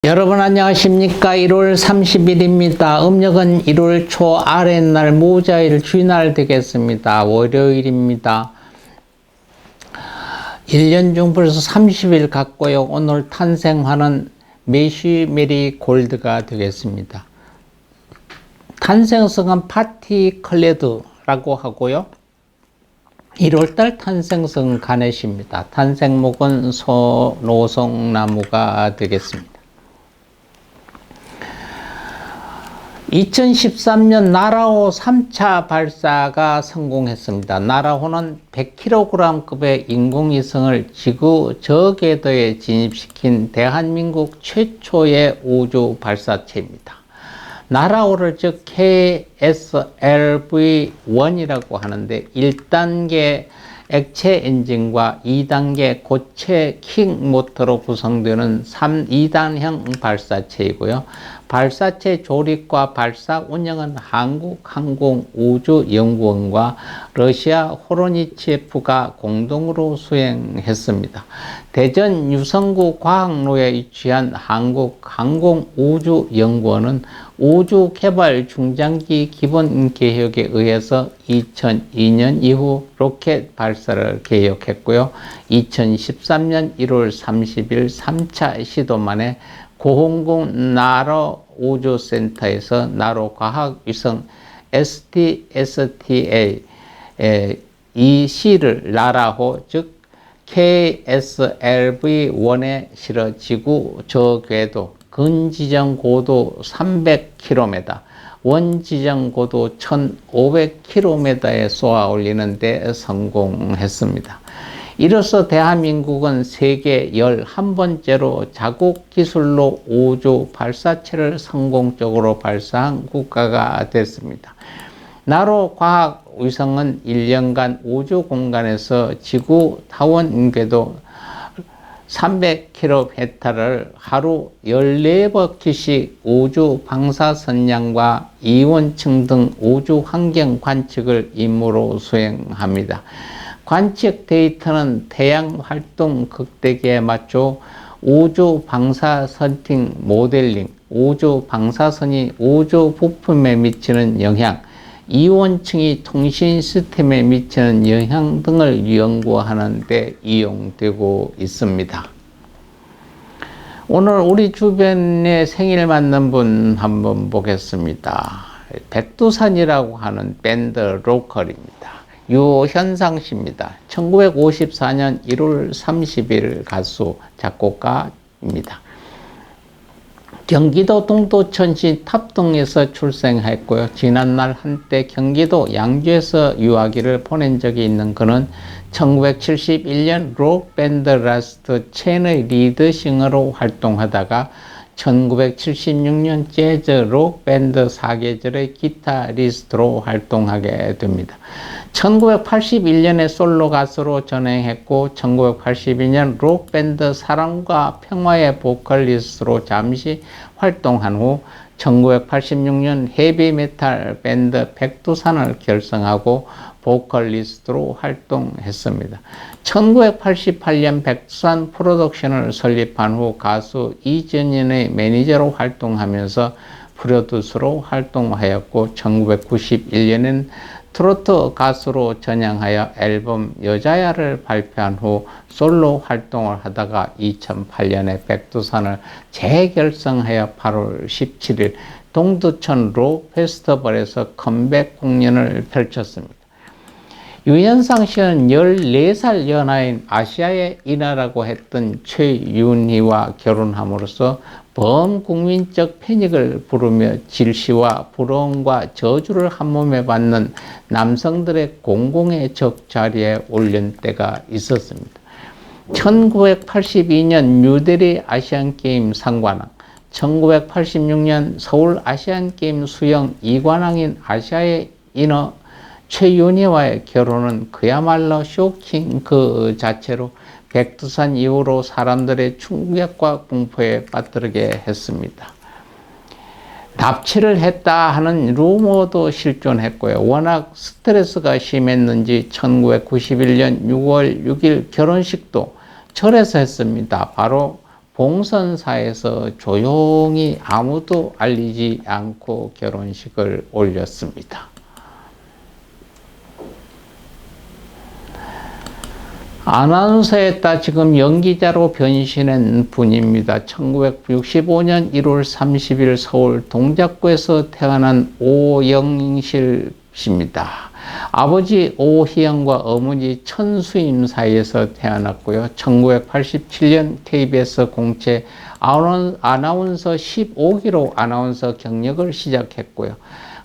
여러분 안녕하십니까. 1월 30일입니다. 음력은 1월 초 아랫날 무자일 주날 되겠습니다. 월요일입니다. 1년 중 벌써 30일 갔고요. 오늘 탄생하는 메쉬 메리 골드가 되겠습니다. 탄생성은 파티 클레드라고 하고요. 1월달 탄생성 가넷입니다. 탄생목은 노송나무가 되겠습니다. 2013년 나라호 3차 발사가 성공했습니다. 나라호는 100kg급의 인공위성을 지구 저궤도에 진입시킨 대한민국 최초의 우주 발사체입니다. 나라호를 즉 KSLV-1이라고 하는데 1단계 액체 엔진과 2단계 고체 킥 모터로 구성되는 2단형 발사체이고요. 발사체 조립과 발사 운영은 한국항공우주연구원과 러시아 호로니치예프가 공동으로 수행했습니다. 대전 유성구 과학로에 위치한 한국항공우주연구원은 우주개발 중장기 기본계획에 의해서 2002년 이후 로켓 발사를 계획했고요. 2013년 1월 30일 3차 시도 만에 고흥군 나로 우주센터에서 나로 과학위성 STSTA EC를 나라호 즉 KSLV-1에 실어 지구 저궤도 근지정 고도 300km, 원지정 고도 1500km에 쏘아 올리는 데 성공했습니다. 이로써 대한민국은 세계 11번째로 자국 기술로 우주 발사체를 성공적으로 발사한 국가가 됐습니다. 나로 과학위성은 1년간 우주 공간에서 지구 타원 궤도 300km를 하루 14바퀴씩 우주 방사선량과 이원층 등 우주 환경 관측을 임무로 수행합니다. 관측 데이터는 태양 활동 극대기에 맞춰 우주 방사선팅 모델링, 우주 방사선이 우주 부품에 미치는 영향, 이원층이 통신 시스템에 미치는 영향 등을 연구하는 데 이용되고 있습니다. 오늘 우리 주변에 생일 맞는 분 한번 보겠습니다. 백두산이라고 하는 밴드 로컬입니다. 유현상 씨입니다. 1954년 1월 30일 가수, 작곡가입니다. 경기도 동두천시 탑동에서 출생했고요. 지난날 한때 경기도 양주에서 유아기를 보낸 적이 있는 그는 1971년 록밴드 라스트 체인의 리드싱어로 활동하다가 1976년 재즈 록밴드 사계절의 기타리스트로 활동하게 됩니다. 1981년에 솔로 가수로 전향했고 1982년 록밴드 사랑과 평화의 보컬리스트로 잠시 활동한 후 1986년 헤비메탈 밴드 백두산을 결성하고 보컬리스트로 활동했습니다. 1988년 백두산 프로덕션을 설립한 후 가수 이전현의 매니저로 활동하면서 프로듀서로 활동하였고 1991년엔 트로트 가수로 전향하여 앨범 여자야를 발표한 후 솔로 활동을 하다가 2008년에 백두산을 재결성하여 8월 17일 동두천 록 페스티벌에서 컴백 공연을 펼쳤습니다. 유현상 씨는 14살 연하인 아시아의 인하라고 했던 최윤희와 결혼함으로써 범국민적 패닉을 부르며 질시와 부러움과 저주를 한몸에 받는 남성들의 공공의 적자리에 올린 때가 있었습니다. 1982년 뉴델리 아시안게임 상관왕, 1986년 서울 아시안게임 수영 2관왕인 아시아의 인어 최윤희와의 결혼은 그야말로 쇼킹 그 자체로 백두산 이후로 사람들의 충격과 공포에 빠뜨리게 했습니다. 납치를 했다 하는 루머도 실존했고요. 워낙 스트레스가 심했는지 1991년 6월 6일 결혼식도 절에서 했습니다. 바로 봉선사에서 조용히 아무도 알리지 않고 결혼식을 올렸습니다. 아나운서에다 지금 연기자로 변신한 분입니다. 1965년 1월 30일 서울 동작구에서 태어난 오영실 씨입니다. 아버지 오희영과 어머니 천수임 사이에서 태어났고요. 1987년 KBS 공채 아나운서 15기로 아나운서 경력을 시작했고요.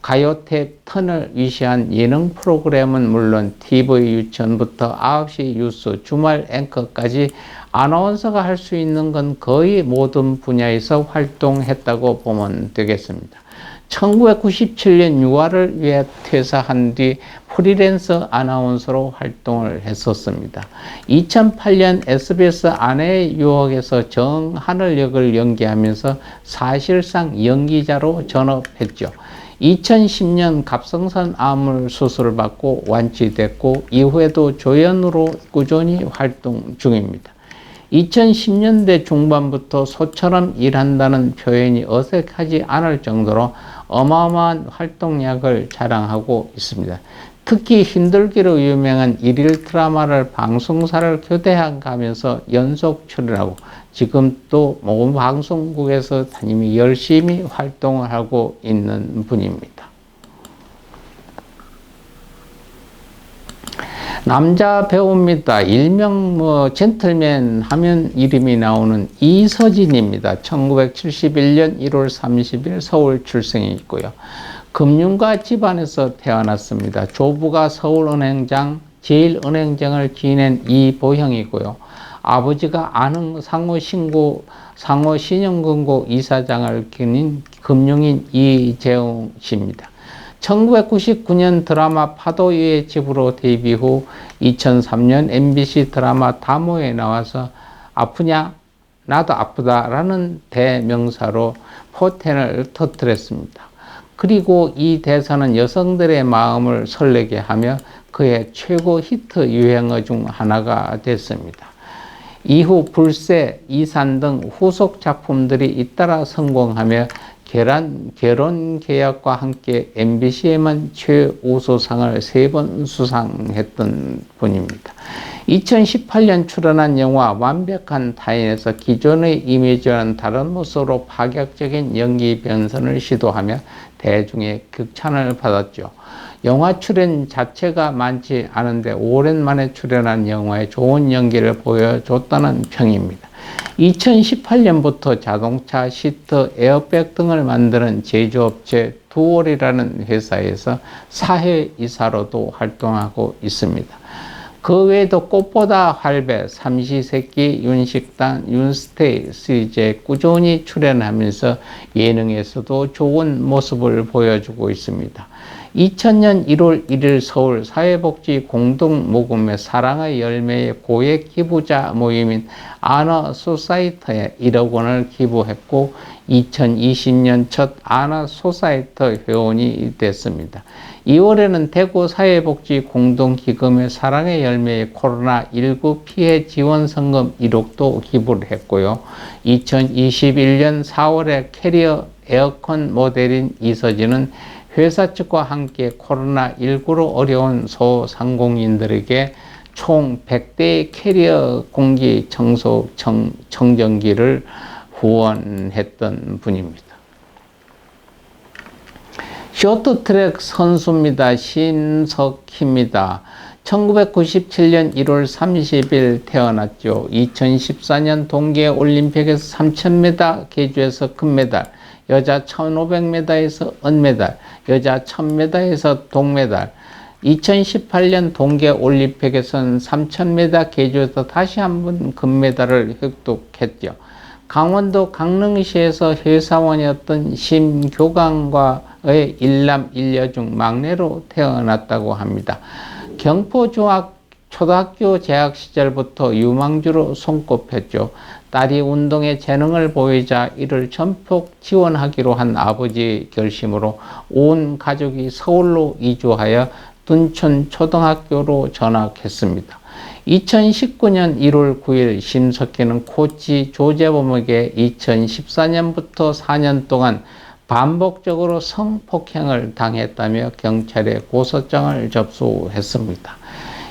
가요탭 턴을 위시한 예능 프로그램은 물론 TV 유치원부터 9시 뉴스, 주말 앵커까지 아나운서가 할 수 있는 건 거의 모든 분야에서 활동했다고 보면 되겠습니다. 1997년 유아를 위해 퇴사한 뒤 프리랜서 아나운서로 활동을 했었습니다. 2008년 SBS 아내의 유혹에서 정하늘 역을 연기하면서 사실상 연기자로 전업했죠. 2010년 갑상선 암을 수술받고 완치됐고 이후에도 조연으로 꾸준히 활동 중입니다. 2010년대 중반부터 소처럼 일한다는 표현이 어색하지 않을 정도로 어마어마한 활동량을 자랑하고 있습니다. 특히 힘들기로 유명한 일일 드라마를 방송사를 교대해가면서 연속 출연하고 지금 또 모든 방송국에서 다니며 열심히 활동을 하고 있는 분입니다. 남자 배우입니다. 일명 젠틀맨 하면 이름이 나오는 이서진입니다. 1971년 1월 30일 서울 출생이 있고요. 금융가 집안에서 태어났습니다. 조부가 서울은행장, 제일은행장을 지낸 이보형이고요. 아버지가 안흥 상호신용금고 이사장을 지닌 금융인 이재웅 씨입니다. 1999년 드라마 파도 위의 집으로 데뷔 후 2003년 MBC 드라마 다모에 나와서 아프냐? 나도 아프다라는 대명사로 포텐을 터뜨렸습니다. 그리고 이 대사는 여성들의 마음을 설레게 하며 그의 최고 히트 유행어 중 하나가 됐습니다. 이후 불새, 이산 등 후속 작품들이 잇따라 성공하며 결혼 계약과 함께 MBC에만 최우수상을 3번 수상했던 분입니다. 2018년 출연한 영화 완벽한 타인에서 기존의 이미지와는 다른 모습으로 파격적인 연기 변선을 시도하며 대중의 극찬을 받았죠. 영화 출연 자체가 많지 않은데 오랜만에 출연한 영화에 좋은 연기를 보여줬다는 평입니다. 2018년부터 자동차 시트, 에어백 등을 만드는 제조업체 두월이라는 회사에서 사회이사로도 활동하고 있습니다. 그 외에도 꽃보다 할배, 삼시세끼, 윤식단, 윤스테이 시리즈에 꾸준히 출연하면서 예능에서도 좋은 모습을 보여주고 있습니다. 2000년 1월 1일 서울 사회복지 공동모금회 사랑의 열매의 고액 기부자 모임인 아너소사이터에 1억 원을 기부했고 2020년 첫 아너소사이터 회원이 됐습니다. 2월에는 대구 사회복지 공동기금회 사랑의 열매의 코로나19 피해 지원 성금 1억도 기부를 했고요. 2021년 4월에 캐리어 에어컨 모델인 이서진은 회사 측과 함께 코로나19로 어려운 소상공인들에게 총 100대의 캐리어 공기 청소 청정기를 후원했던 분입니다. 쇼트트랙 선수입니다. 신석희입니다. 1997년 1월 30일 태어났죠. 2014년 동계올림픽에서 3000m 계주에서 금메달, 여자 1500m에서 은메달, 여자 1000m에서 동메달, 2018년 동계올림픽에서는 3000m 계주에서 다시 한번 금메달을 획득했죠. 강원도 강릉시에서 회사원이었던 심교강과의 일남 일녀 중 막내로 태어났다고 합니다. 초등학교 재학 시절부터 유망주로 손꼽혔죠. 딸이 운동에 재능을 보이자 이를 전폭 지원하기로 한 아버지의 결심으로 온 가족이 서울로 이주하여 둔촌 초등학교로 전학했습니다. 2019년 1월 9일 심석희는 코치 조재범에게 2014년부터 4년 동안 반복적으로 성폭행을 당했다며 경찰에 고소장을 접수했습니다.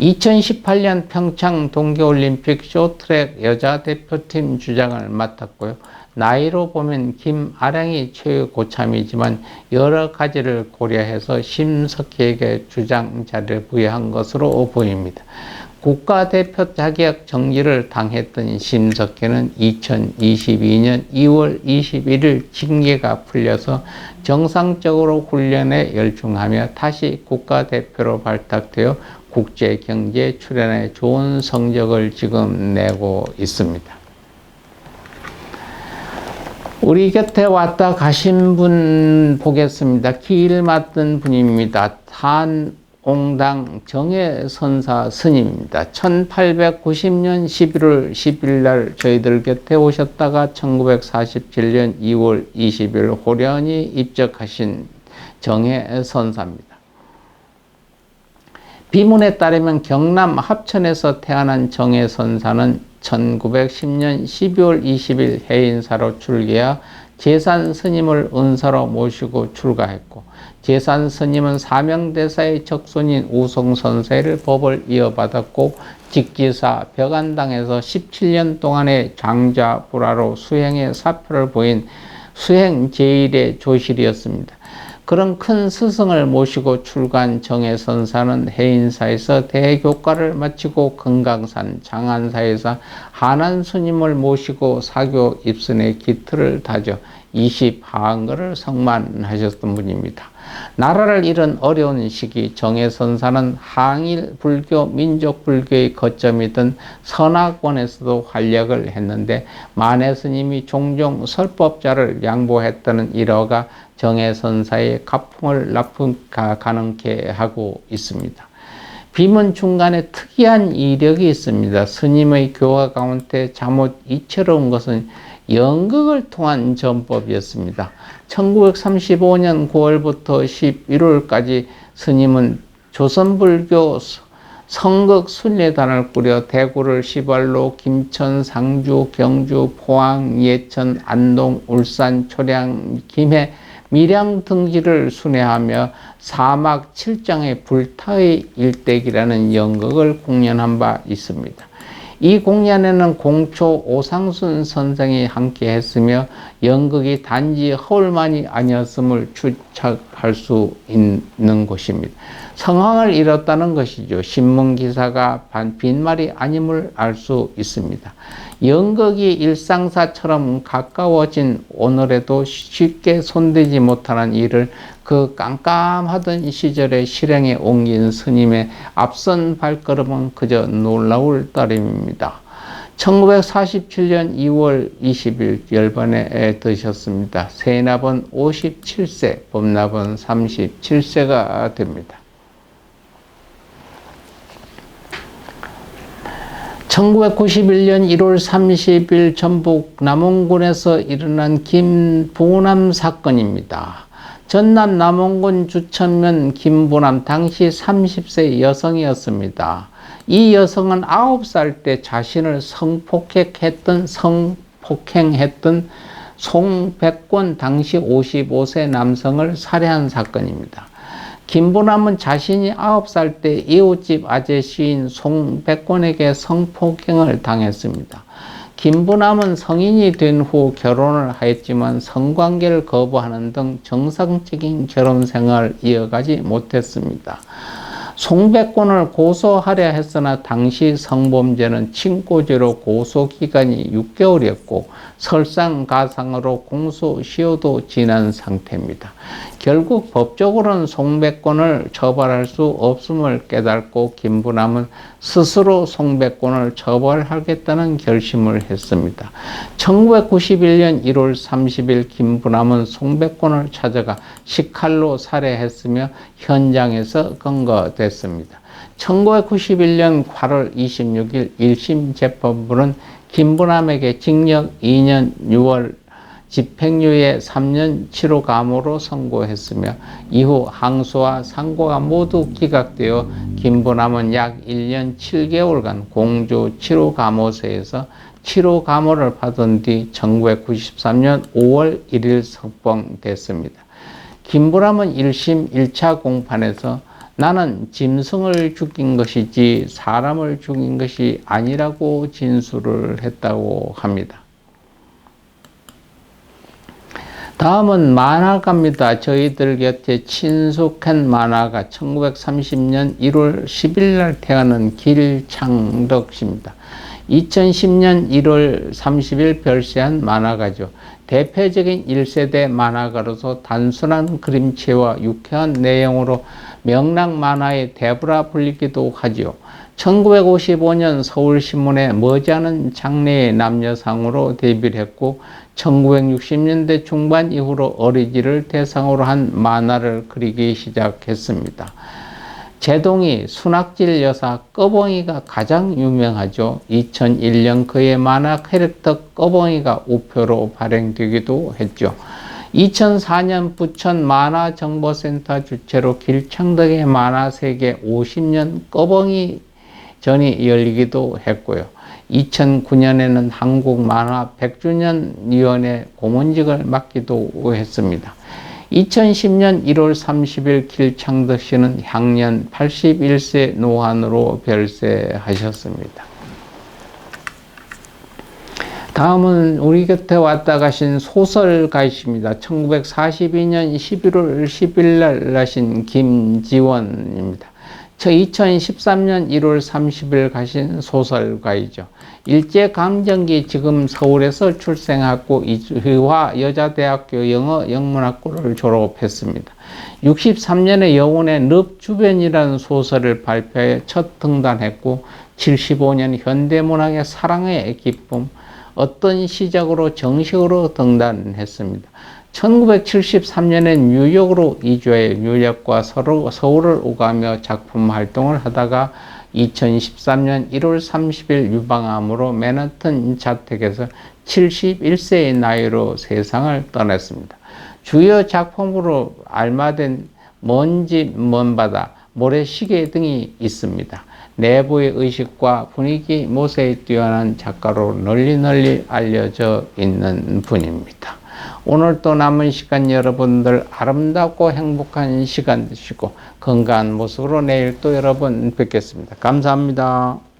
2018년 평창 동계올림픽 쇼트랙 여자 대표팀 주장을 맡았고요. 나이로 보면 김아량이 최고참이지만 여러 가지를 고려해서 심석희에게 주장 자리를 부여한 것으로 보입니다. 국가대표 자격 정지를 당했던 심석희는 2022년 2월 21일 징계가 풀려서 정상적으로 훈련에 열중하며 다시 국가대표로 발탁되어 국제경제 출연에 좋은 성적을 지금 내고 있습니다. 우리 곁에 왔다 가신 분 보겠습니다. 길 맡은 분입니다. 한옹당 정해선사 스님입니다. 1890년 11월 10일 날 저희들 곁에 오셨다가 1947년 2월 20일 호련히 입적하신 정해선사입니다. 비문에 따르면 경남 합천에서 태어난 정해선사는 1910년 12월 20일 해인사로 출계하 제산스님을 은사로 모시고 출가했고, 제산스님은 사명대사의 적손인 우송선사를 법을 이어받았고, 직지사 벽안당에서 17년 동안의 장자불화로 수행의 사표를 보인 수행제일의 조실이었습니다. 그런 큰 스승을 모시고 출가한 정해선사는 해인사에서 대교과를 마치고 금강산 장안사에서 한안스님을 모시고 사교 입선의 기틀을 다져 20하안거를 성만하셨던 분입니다. 나라를 잃은 어려운 시기 정해선사는 항일 불교, 민족 불교의 거점이던 선악원에서도 활약을 했는데, 만해스님이 종종 설법자를 양보했다는 일화가 정해선사의 가풍을 가능케 하고 있습니다. 비문 중간에 특이한 이력이 있습니다. 스님의 교화 가운데 잠옷 이채로운 것은 연극을 통한 전법이었습니다. 1935년 9월부터 11월까지 스님은 조선불교 성극 순례단을 꾸려 대구를 시발로 김천, 상주, 경주, 포항, 예천, 안동, 울산, 초량, 김해, 밀양 등지를 순회하며 사막 7장의 불타의 일대기라는 연극을 공연한 바 있습니다. 이 공연에는 공초 오상순 선생이 함께 했으며 연극이 단지 허울만이 아니었음을 추측할 수 있는 것입니다. 성황을 잃었다는 것이죠. 신문기사가 빈말이 아님을 알 수 있습니다. 연극이 일상사처럼 가까워진 오늘에도 쉽게 손대지 못하는 일을 그 깜깜하던 시절의 실행에 옮긴 스님의 앞선 발걸음은 그저 놀라울 따름입니다. 1947년 2월 20일 열반에 드셨습니다. 세납은 57세, 법납은 37세가 됩니다. 1991년 1월 30일 전북 남원군에서 일어난 김보남 사건입니다. 전남 남원군 주천면 김보남 당시 30세 여성이었습니다. 이 여성은 9살 때 자신을 성폭행했던 송백권 당시 55세 남성을 살해한 사건입니다. 김보남은 자신이 9살 때 이웃집 아저씨인 송백권에게 성폭행을 당했습니다. 김보남은 성인이 된 후 결혼을 하였지만 성관계를 거부하는 등 정상적인 결혼 생활을 이어가지 못했습니다. 송백권을 고소하려 했으나 당시 성범죄는 친고죄로 고소기간이 6개월이었고 설상가상으로 공소시효도 지난 상태입니다. 결국 법적으로는 송백권을 처벌할 수 없음을 깨닫고 김보남은 스스로 송백권을 처벌하겠다는 결심을 했습니다. 1991년 1월 30일 김보남은 송백권을 찾아가 식칼로 살해했으며 현장에서 검거됐습니다. 1991년 8월 26일 1심 재판부는 김보남에게 징역 2년 6월 집행유예 3년 7호 감호로 선고했으며 이후 항소와 상고가 모두 기각되어 김부남은 약 1년 7개월간 공주 7호 감호소에서 7호 감호를 받은 뒤 1993년 5월 1일 석방됐습니다. 김부남은 1심 1차 공판에서 나는 짐승을 죽인 것이지 사람을 죽인 것이 아니라고 진술을 했다고 합니다. 다음은 만화가입니다. 저희들 곁에 친숙한 만화가 1930년 1월 10일 날 태어난 길창덕 씨입니다. 2010년 1월 30일 별세한 만화가죠. 대표적인 1세대 만화가로서 단순한 그림체와 유쾌한 내용으로 명랑 만화의 대부라 불리기도 하지요. 1955년 서울신문에 머지않은 장래의 남녀상으로 데뷔를 했고 1960년대 중반 이후로 어린이를 대상으로 한 만화를 그리기 시작했습니다. 제동이 순학질 여사 꺼벙이가 가장 유명하죠. 2001년 그의 만화 캐릭터 꺼벙이가 우표로 발행되기도 했죠. 2004년 부천 만화정보센터 주최로 길창덕의 만화세계 50년 꺼벙이 전이 열리기도 했고요. 2009년에는 한국만화 100주년위원회 고문직을 맡기도 했습니다. 2010년 1월 30일 길창덕 씨는 향년 81세 노환으로 별세하셨습니다. 다음은 우리 곁에 왔다 가신 소설가이십니다. 1942년 11월 10일 날 나신 김지원입니다. 2013년 1월 30일 가신 소설가이죠. 일제강점기 지금 서울에서 출생하고 의화 여자대학교 영어 영문학과를 졸업했습니다. 63년에 여운의 늪 주변이라는 소설을 발표해 첫 등단했고 75년 현대문학의 사랑의 기쁨 어떤 시작으로 정식으로 등단했습니다. 1973년에 뉴욕으로 이주해 뉴욕과 서울을 오가며 작품 활동을 하다가 2013년 1월 30일 유방암으로 맨하튼 자택에서 71세의 나이로 세상을 떠났습니다. 주요 작품으로 알마된 먼지 먼바다, 모래시계 등이 있습니다. 내부의 의식과 분위기 모세에 뛰어난 작가로 널리 알려져 있는 분입니다. 오늘 또 남은 시간 여러분들 아름답고 행복한 시간 되시고 건강한 모습으로 내일 또 여러분 뵙겠습니다. 감사합니다.